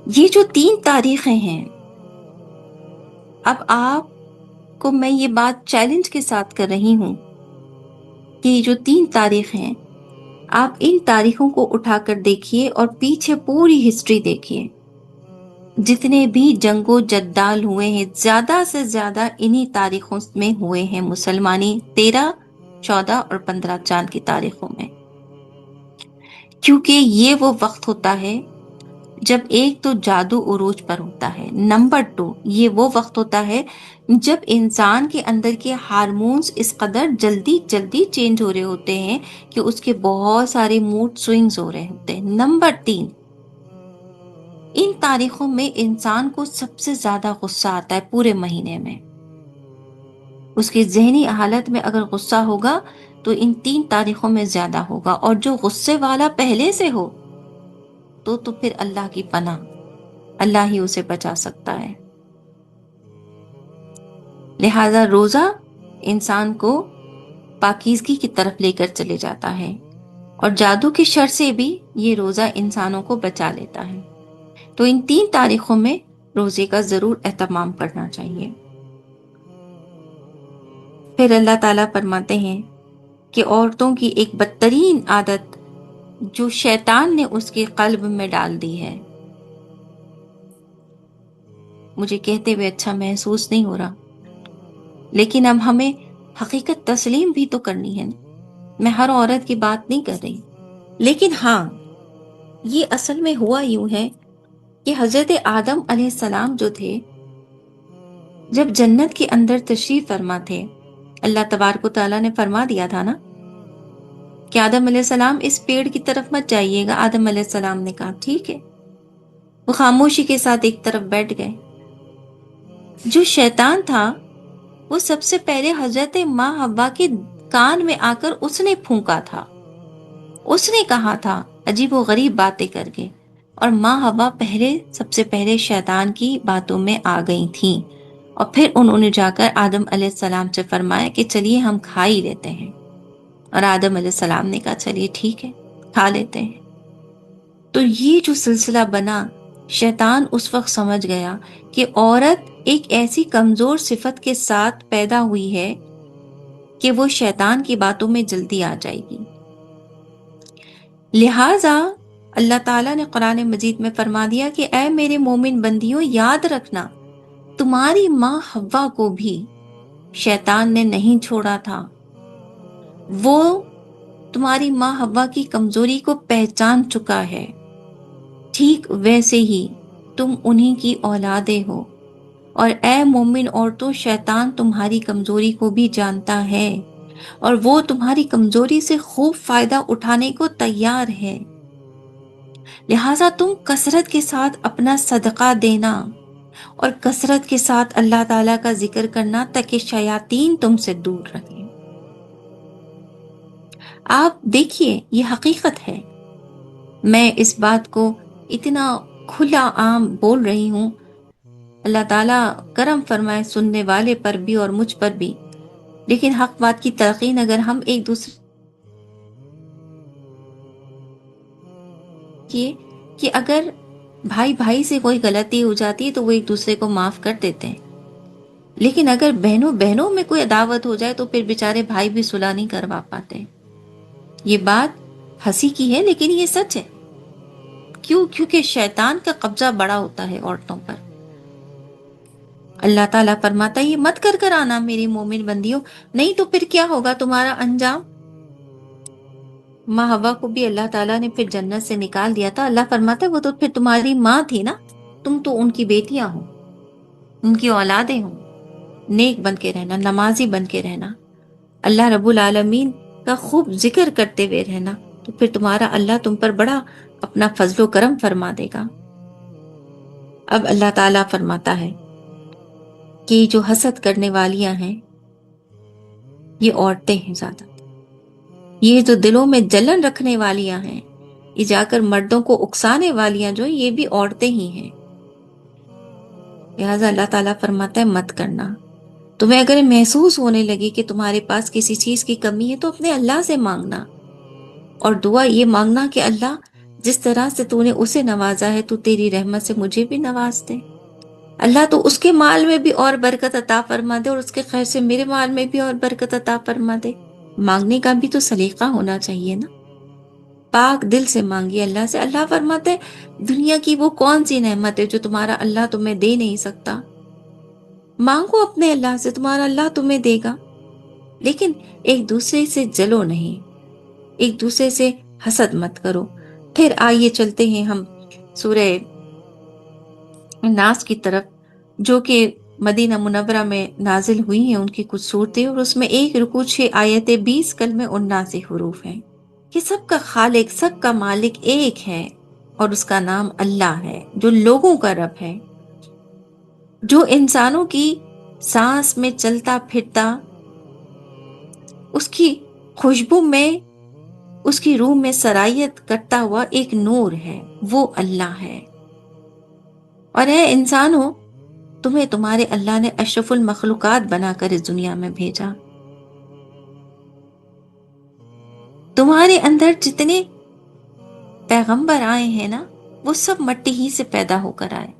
یہ جو 3 تاریخیں ہیں، اب آپ کو میں یہ بات چیلنج کے ساتھ کر رہی ہوں کہ یہ جو 3 تاریخ ہیں، آپ ان تاریخوں کو اٹھا کر دیکھیے اور پیچھے پوری ہسٹری دیکھیے۔ جتنے بھی جنگ و جدال ہوئے ہیں، زیادہ سے زیادہ انہی تاریخوں میں ہوئے ہیں، مسلمانی 13، 14 اور 15 چاند کی تاریخوں میں، کیونکہ یہ وہ وقت ہوتا ہے جب ایک تو جادو عروج پر ہوتا ہے، نمبر 2 یہ وہ وقت ہوتا ہے جب انسان کے اندر کے ہارمونز اس قدر جلدی چینج ہو رہے ہوتے ہیں کہ اس کے بہت سارے موڈ سوئنگز ہو رہے ہوتے ہیں۔ نمبر 3، ان تاریخوں میں انسان کو سب سے زیادہ غصہ آتا ہے پورے مہینے میں۔ اس کی ذہنی حالت میں اگر غصہ ہوگا تو ان 3 تاریخوں میں زیادہ ہوگا، اور جو غصے والا پہلے سے ہو تو پھر اللہ کی پناہ، اللہ ہی اسے بچا سکتا ہے۔ لہذا روزہ انسان کو پاکیزگی کی طرف لے کر چلے جاتا ہے، اور جادو کے شر سے بھی یہ روزہ انسانوں کو بچا لیتا ہے۔ تو ان 3 تاریخوں میں روزے کا ضرور اہتمام کرنا چاہیے۔ پھر اللہ تعالیٰ فرماتے ہیں کہ عورتوں کی ایک بدترین عادت جو شیطان نے اس کے قلب میں ڈال دی ہے، مجھے کہتے ہوئے اچھا محسوس نہیں ہو رہا، لیکن اب ہمیں حقیقت تسلیم بھی تو کرنی ہے۔ میں ہر عورت کی بات نہیں کر رہی، لیکن ہاں، یہ اصل میں ہوا یوں ہے کہ حضرت آدم علیہ السلام جو تھے، جب جنت کے اندر تشریف فرما تھے، اللہ تبارک و تعالیٰ نے فرما دیا تھا نا کہ آدم علیہ السلام اس پیڑ کی طرف مت جائیے گا۔ آدم علیہ السلام نے کہا ٹھیک ہے، وہ خاموشی کے ساتھ ایک طرف بیٹھ گئے۔ جو شیطان تھا وہ سب سے پہلے حضرت ماں حوا کے کان میں آ کر اس نے پھونکا تھا، اس نے کہا تھا عجیب و غریب باتیں کر کے، اور ماں حوا سب سے پہلے شیطان کی باتوں میں آ گئی تھیں، اور پھر انہوں نے جا کر آدم علیہ السلام سے فرمایا کہ چلیے ہم کھا ہی لیتے ہیں، اور آدم علیہ السلام نے کہا چلیے ٹھیک ہے کھا لیتے ہیں۔ تو یہ جو سلسلہ بنا، شیطان اس وقت سمجھ گیا کہ عورت ایک ایسی کمزور صفت کے ساتھ پیدا ہوئی ہے کہ وہ شیطان کی باتوں میں جلدی آ جائے گی۔ لہٰذا اللہ تعالیٰ نے قرآن مجید میں فرما دیا کہ اے میرے مومن بندیوں، یاد رکھنا تمہاری ماں حوا کو بھی شیطان نے نہیں چھوڑا تھا، وہ تمہاری ماں حوا کی کمزوری کو پہچان چکا ہے، ٹھیک ویسے ہی تم انہی کی اولادیں ہو، اور اے مومن عورتوں، شیطان تمہاری کمزوری کو بھی جانتا ہے، اور وہ تمہاری کمزوری سے خوب فائدہ اٹھانے کو تیار ہے۔ لہٰذا تم کثرت کے ساتھ اپنا صدقہ دینا اور کثرت کے ساتھ اللہ تعالیٰ کا ذکر کرنا تاکہ شیاطین تم سے دور رہیں۔ آپ دیکھیے، یہ حقیقت ہے، میں اس بات کو اتنا کھلا عام بول رہی ہوں، اللہ تعالیٰ کرم فرمائے سننے والے پر بھی اور مجھ پر بھی، لیکن حق بات کی تلقین اگر ہم ایک دوسرے کی کہ اگر بھائی بھائی سے کوئی غلطی ہو جاتی ہے تو وہ ایک دوسرے کو معاف کر دیتے ہیں، لیکن اگر بہنوں بہنوں میں کوئی عداوت ہو جائے تو پھر بیچارے بھائی بھی صلح نہیں کروا پاتے۔ یہ بات ہنسی کی ہے لیکن یہ سچ ہے۔ کیوں؟ کیونکہ شیطان کا قبضہ بڑا ہوتا ہے عورتوں پر۔ اللہ تعالیٰ فرماتا ہے یہ مت کر کر آنا میری مومن بندیوں، نہیں تو پھر کیا ہوگا تمہارا انجام۔ ماں حوا کو بھی اللہ تعالیٰ نے پھر جنت سے نکال دیا تھا۔ اللہ فرماتا ہے وہ تو پھر تمہاری ماں تھی نا، تم تو ان کی بیٹیاں ہو، ان کی اولادیں ہوں، نیک بن کے رہنا، نمازی بن کے رہنا، اللہ رب العالمین کا خوب ذکر کرتے ہوئے رہنا، تو پھر تمہارا اللہ تم پر بڑا اپنا فضل و کرم فرما دے گا۔ اب اللہ تعالیٰ فرماتا ہے کہ جو حسد کرنے والیاں ہیں یہ عورتیں ہیں، زیادہ یہ جو دلوں میں جلن رکھنے والیاں ہیں، یہ جا کر مردوں کو اکسانے والیاں جو یہ بھی عورتیں ہی ہیں۔ لہٰذا اللہ تعالیٰ فرماتا ہے مت کرنا۔ تمہیں اگر محسوس ہونے لگی کہ تمہارے پاس کسی چیز کی کمی ہے تو اپنے اللہ سے مانگنا، اور دعا یہ مانگنا کہ اللہ جس طرح سے تو نے اسے نوازا ہے تو تیری رحمت سے مجھے بھی نواز دے، اللہ تو اس کے مال میں بھی اور برکت عطا فرما دے اور اس کے خیر سے میرے مال میں بھی اور برکت عطا فرما دے۔ مانگنے کا بھی تو سلیقہ ہونا چاہیے نا، پاک دل سے مانگیے اللہ سے۔ اللہ فرماتے ہیں دنیا کی وہ کون سی نعمت ہے جو تمہارا اللہ تمہیں دے نہیں سکتا، مانگو اپنے اللہ سے، تمہارا اللہ تمہیں دے گا۔ لیکن ایک دوسرے سے جلو نہیں، ایک دوسرے سے حسد مت کرو۔ پھر آئیے چلتے ہیں ہم سورہ ناس کی طرف، جو کہ مدینہ منورہ میں نازل ہوئی ہیں، ان کی کچھ صورتیں، اور اس میں ایک رکوع 6 آیتیں 20 کلمے 79 حروف ہیں۔ کہ سب کا خالق، سب کا مالک ایک ہے، اور اس کا نام اللہ ہے، جو لوگوں کا رب ہے، جو انسانوں کی سانس میں چلتا پھرتا، اس کی خوشبو میں، اس کی روح میں سرایت کرتا ہوا ایک نور ہے، وہ اللہ ہے۔ اور اے انسان ہو، تمہیں تمہارے اللہ نے اشرف المخلوقات بنا کر اس دنیا میں بھیجا۔ تمہارے اندر جتنے پیغمبر آئے ہیں نا، وہ سب مٹی ہی سے پیدا ہو کر آئے،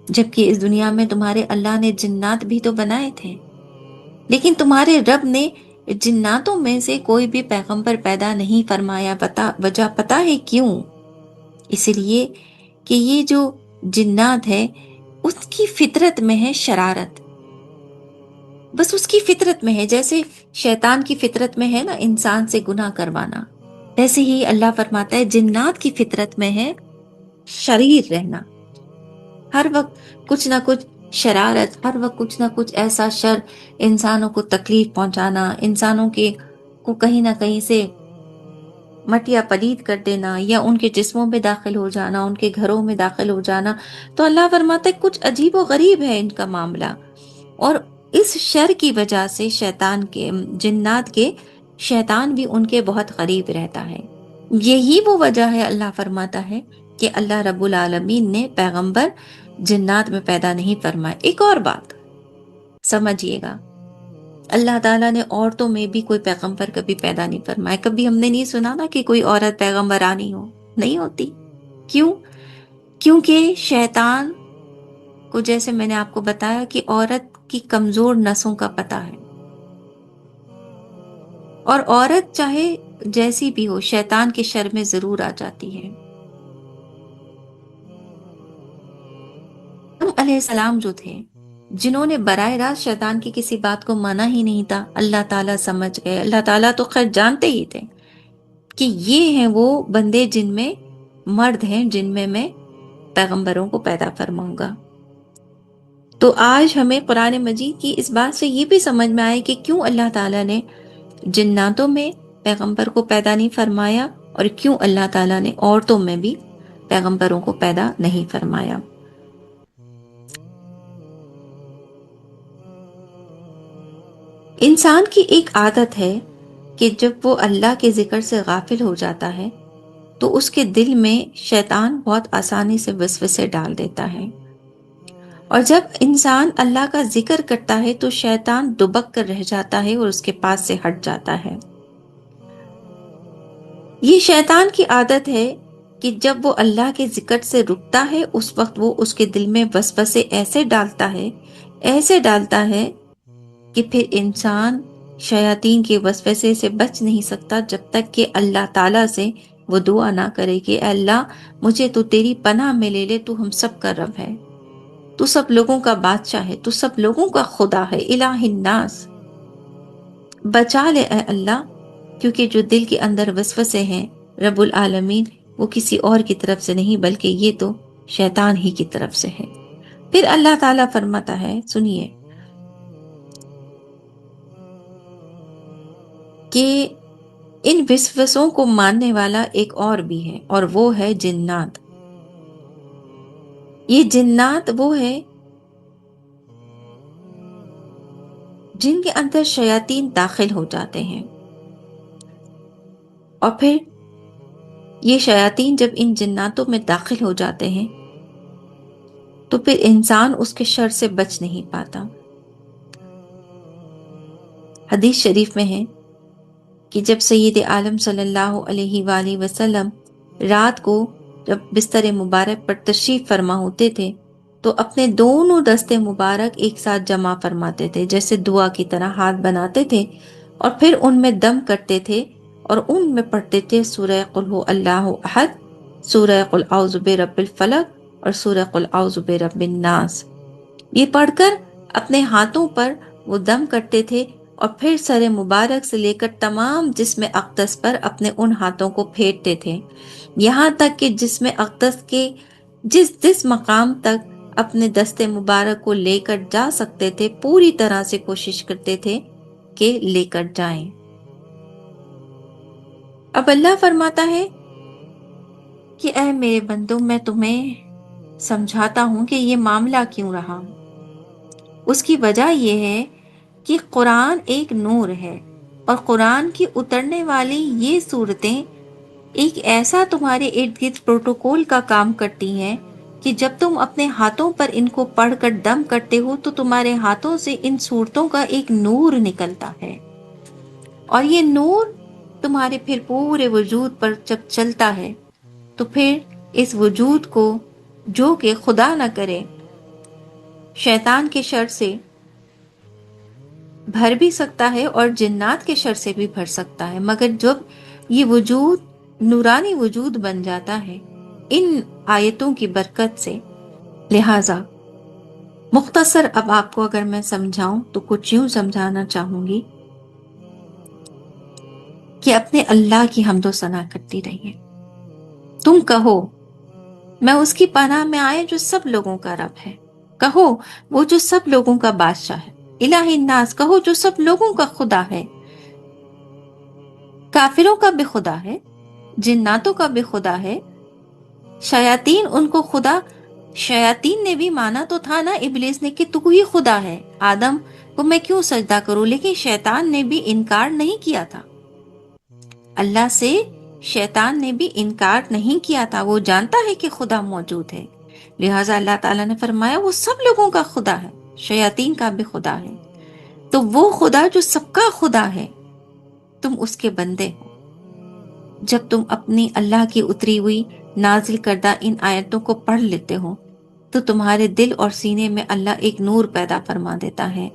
جبکہ اس دنیا میں تمہارے اللہ نے جنات بھی تو بنائے تھے، لیکن تمہارے رب نے جناتوں میں سے کوئی بھی پیغمبر پیدا نہیں فرمایا۔ وجہ پتہ ہے کیوں؟ اس لیے کہ یہ جو جنات ہے اس کی فطرت میں ہے شرارت، بس اس کی فطرت میں ہے، جیسے شیطان کی فطرت میں ہے نا انسان سے گناہ کروانا، ایسے ہی اللہ فرماتا ہے جنات کی فطرت میں ہے شریر رہنا، ہر وقت کچھ نہ کچھ شرارت، ہر وقت کچھ نہ کچھ ایسا شر، انسانوں کو تکلیف پہنچانا، انسانوں کو کہیں نہ کہیں سے مٹیا پلید کر دینا، یا ان کے جسموں میں داخل ہو جانا، ان کے گھروں میں داخل ہو جانا۔ تو اللہ فرماتا ہے کچھ عجیب و غریب ہے ان کا معاملہ، اور اس شر کی وجہ سے شیطان کے، جنات کے، شیطان بھی ان کے بہت قریب رہتا ہے۔ یہی وہ وجہ ہے، اللہ فرماتا ہے کہ اللہ رب العالمین نے پیغمبر جنات میں پیدا نہیں فرمائے۔ ایک اور بات سمجھیے گا، اللہ تعالیٰ نے عورتوں میں بھی کوئی پیغمبر کبھی پیدا نہیں فرمائے۔ کبھی ہم نے نہیں سنا نا کہ کوئی عورت پیغمبرانی ہو، نہیں ہوتی۔ کیوں؟ کیونکہ شیطان کو، جیسے میں نے آپ کو بتایا کہ عورت کی کمزور نسوں کا پتہ ہے، اور عورت چاہے جیسی بھی ہو شیطان کے شر میں ضرور آ جاتی ہے۔ آدم علیہ السلام جو تھے، جنہوں نے براہ راست شیطان کی کسی بات کو مانا ہی نہیں تھا، اللہ تعالیٰ سمجھ گئے، اللہ تعالیٰ تو خیر جانتے ہی تھے کہ یہ ہیں وہ بندے جن میں مرد ہیں، جن میں پیغمبروں کو پیدا فرماؤں گا۔ تو آج ہمیں قرآن مجید کی اس بات سے یہ بھی سمجھ میں آئے کہ کیوں اللہ تعالیٰ نے جناتوں میں پیغمبر کو پیدا نہیں فرمایا، اور کیوں اللہ تعالیٰ نے عورتوں میں بھی پیغمبروں کو پیدا نہیں فرمایا۔ انسان کی ایک عادت ہے کہ جب وہ اللہ کے ذکر سے غافل ہو جاتا ہے تو اس کے دل میں شیطان بہت آسانی سے وسوسے ڈال دیتا ہے، اور جب انسان اللہ کا ذکر کرتا ہے تو شیطان دبک کر رہ جاتا ہے اور اس کے پاس سے ہٹ جاتا ہے۔ یہ شیطان کی عادت ہے کہ جب وہ اللہ کے ذکر سے رکتا ہے اس وقت وہ اس کے دل میں وسوسے ایسے ڈالتا ہے کہ پھر انسان شیاطین کے وسوسے سے بچ نہیں سکتا جب تک کہ اللہ تعالیٰ سے وہ دعا نہ کرے کہ اے اللہ مجھے تو تیری پناہ میں لے لے، تو ہم سب کا رب ہے، تو سب لوگوں کا بادشاہ ہے، تو سب لوگوں کا خدا ہے، الہ الناس، بچا لے اے اللہ، کیونکہ جو دل کے اندر وسوسے ہیں رب العالمین وہ کسی اور کی طرف سے نہیں بلکہ یہ تو شیطان ہی کی طرف سے ہے۔ پھر اللہ تعالیٰ فرماتا ہے، سنیے، کہ ان وسوسوں کو ماننے والا ایک اور بھی ہے، اور وہ ہے جنات۔ یہ جنات وہ ہے جن کے اندر شیاطین داخل ہو جاتے ہیں، اور پھر یہ شیاطین جب ان جناتوں میں داخل ہو جاتے ہیں تو پھر انسان اس کے شر سے بچ نہیں پاتا۔ حدیث شریف میں ہے کہ جب سید عالم صلی اللہ علیہ وآلہ وسلم رات کو جب بستر مبارک پر تشریف فرما ہوتے تھے تو اپنے دونوں دستے مبارک ایک ساتھ جمع فرماتے تھے، جیسے دعا کی طرح ہاتھ بناتے تھے، اور پھر ان میں دم کرتے تھے اور ان میں پڑھتے تھے سورہ قل هو اللہ احد، سورہ قل اعوذ برب الفلق اور سورہ قل اعوذ برب الناس۔ یہ پڑھ کر اپنے ہاتھوں پر وہ دم کرتے تھے اور پھر سر مبارک سے لے کر تمام جسم اقدس پر اپنے ان ہاتھوں کو پھیرتے تھے، یہاں تک کہ جسم اقدس کے جس مقام تک اپنے دستے مبارک کو لے کر جا سکتے تھے پوری طرح سے کوشش کرتے تھے کہ لے کر جائیں۔ اب اللہ فرماتا ہے کہ اے میرے بندو، میں تمہیں سمجھاتا ہوں کہ یہ معاملہ کیوں رہا۔ اس کی وجہ یہ ہے کہ قرآن ایک نور ہے، اور قرآن کی اترنے والی یہ صورتیں ایک ایسا تمہارے ارد گرد پروٹوکول کا کام کرتی ہیں کہ جب تم اپنے ہاتھوں پر ان کو پڑھ کر دم کرتے ہو تو تمہارے ہاتھوں سے ان صورتوں کا ایک نور نکلتا ہے، اور یہ نور تمہارے پھر پورے وجود پر جب چلتا ہے تو پھر اس وجود کو، جو کہ خدا نہ کرے شیطان کے شر سے بھر بھی سکتا ہے اور جنات کے شر سے بھی بھر سکتا ہے، مگر جب یہ وجود نورانی وجود بن جاتا ہے ان آیتوں کی برکت سے، لہٰذا مختصر اب آپ کو اگر میں سمجھاؤں تو کچھ یوں سمجھانا چاہوں گی کہ اپنے اللہ کی حمد و ثنا کرتی رہیے۔ تم کہو میں اس کی پناہ میں آئے جو سب لوگوں کا رب ہے، کہو وہ جو سب لوگوں کا بادشاہ ہے، الہ الناس، کہو جو سب لوگوں کا خدا ہے، کافروں کا بھی خدا ہے، جناتوں کا بھی خدا ہے، شیاطین ان کو خدا، شیاطین نے بھی مانا تو تھا نا ابلیس نے کہ تو ہی خدا ہے، آدم کو میں کیوں سجدہ کروں، لیکن شیطان نے بھی انکار نہیں کیا تھا، اللہ سے شیطان نے بھی انکار نہیں کیا تھا، وہ جانتا ہے کہ خدا موجود ہے، لہٰذا اللہ تعالیٰ نے فرمایا وہ سب لوگوں کا خدا ہے، شیاطین کا بھی خدا ہے، تو وہ خدا جو سب کا خدا ہے تم اس کے بندے ہو۔ جب تم اپنی اللہ کی اتری ہوئی نازل کردہ ان آیتوں کو پڑھ لیتے ہو تو تمہارے دل اور سینے میں اللہ ایک نور پیدا فرما دیتا ہے،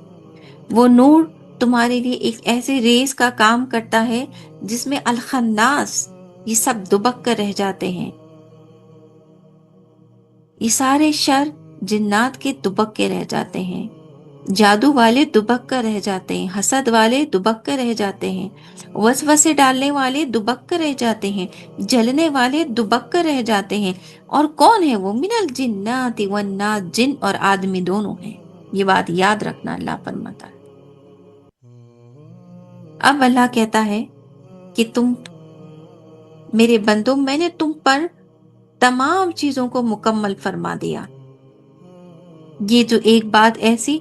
وہ نور تمہارے لیے ایک ایسے ریز کا کام کرتا ہے جس میں الخناس یہ سب دبک کر رہ جاتے ہیں، یہ سارے شر جنات کے دبک کے رہ جاتے ہیں، جادو والے دبک کر رہ جاتے ہیں، حسد والے دبک کر رہ جاتے ہیں، وسوسے ڈالنے والے دبک کر رہ جاتے ہیں، جلنے والے دبک کر رہ جاتے ہیں، اور کون ہے وہ؟ من الجنات والناس، جن اور آدمی دونوں ہیں، یہ بات یاد رکھنا اللہ فرماتا ہے۔ اب اللہ کہتا ہے کہ تم میرے بندو، میں نے تم پر تمام چیزوں کو مکمل فرما دیا۔ یہ جو ایک بات ایسی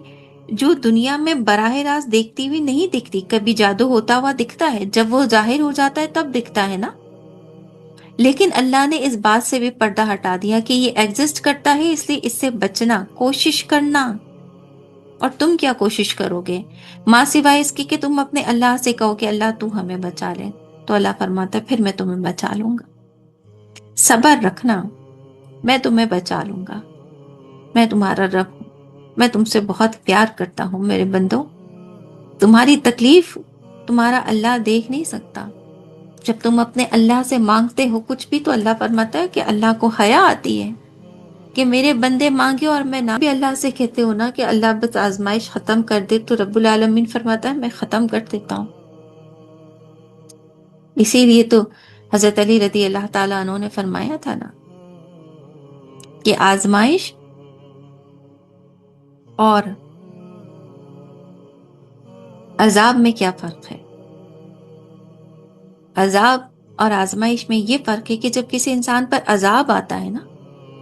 جو دنیا میں براہ راست دیکھتی ہوئی نہیں دکھتی، کبھی جادو ہوتا ہوا دکھتا ہے، جب وہ ظاہر ہو جاتا ہے تب دکھتا ہے نا، لیکن اللہ نے اس بات سے بھی پردہ ہٹا دیا کہ یہ ایگزسٹ کرتا ہے، اس لیے اس سے بچنا، کوشش کرنا۔ اور تم کیا کوشش کرو گے ماں سوائے اس کی کہ تم اپنے اللہ سے کہو کہ اللہ تو ہمیں بچا لے؟ تو اللہ فرماتا ہے پھر میں تمہیں بچا لوں گا، صبر رکھنا، میں تمہیں بچا لوں گا، میں تمہارا رب ہوں، میں تم سے بہت پیار کرتا ہوں میرے بندو۔ تمہاری تکلیف تمہارا اللہ دیکھ نہیں سکتا۔ جب تم اپنے اللہ سے مانگتے ہو کچھ بھی تو اللہ فرماتا ہے کہ اللہ کو حیا آتی ہے کہ میرے بندے مانگے اور میں نہ بھی اللہ سے کہتے ہو نا کہ اللہ بس آزمائش ختم کر دے، تو رب العالمین فرماتا ہے میں ختم کر دیتا ہوں۔ اسی لیے تو حضرت علی رضی اللہ تعالیٰ عنہ نے فرمایا تھا نا کہ آزمائش اور عذاب میں کیا فرق ہے؟ عذاب اور آزمائش میں یہ فرق ہے کہ جب کسی انسان پر عذاب آتا ہے نا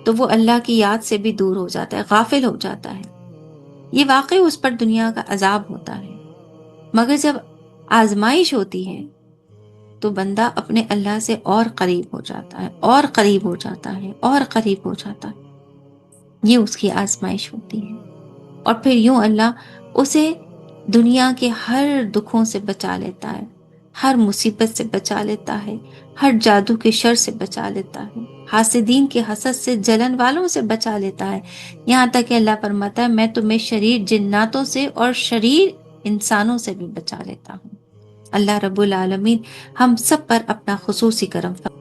تو وہ اللہ کی یاد سے بھی دور ہو جاتا ہے، غافل ہو جاتا ہے، یہ واقعی اس پر دنیا کا عذاب ہوتا ہے۔ مگر جب آزمائش ہوتی ہے تو بندہ اپنے اللہ سے اور قریب ہو جاتا ہے، اور قریب ہو جاتا ہے، اور قریب ہو جاتا ہے، یہ اس کی آزمائش ہوتی ہے۔ اور پھر یوں اللہ اسے دنیا کے ہر دکھوں سے بچا لیتا ہے، ہر مصیبت سے بچا لیتا ہے، ہر جادو کے شر سے بچا لیتا ہے، حاسدین کے حسد سے، جلن والوں سے بچا لیتا ہے، یہاں تک کہ اللہ فرماتا ہے میں تمہیں شریر جناتوں سے اور شریر انسانوں سے بھی بچا لیتا ہوں۔ اللہ رب العالمین ہم سب پر اپنا خصوصی کرم فرمائے۔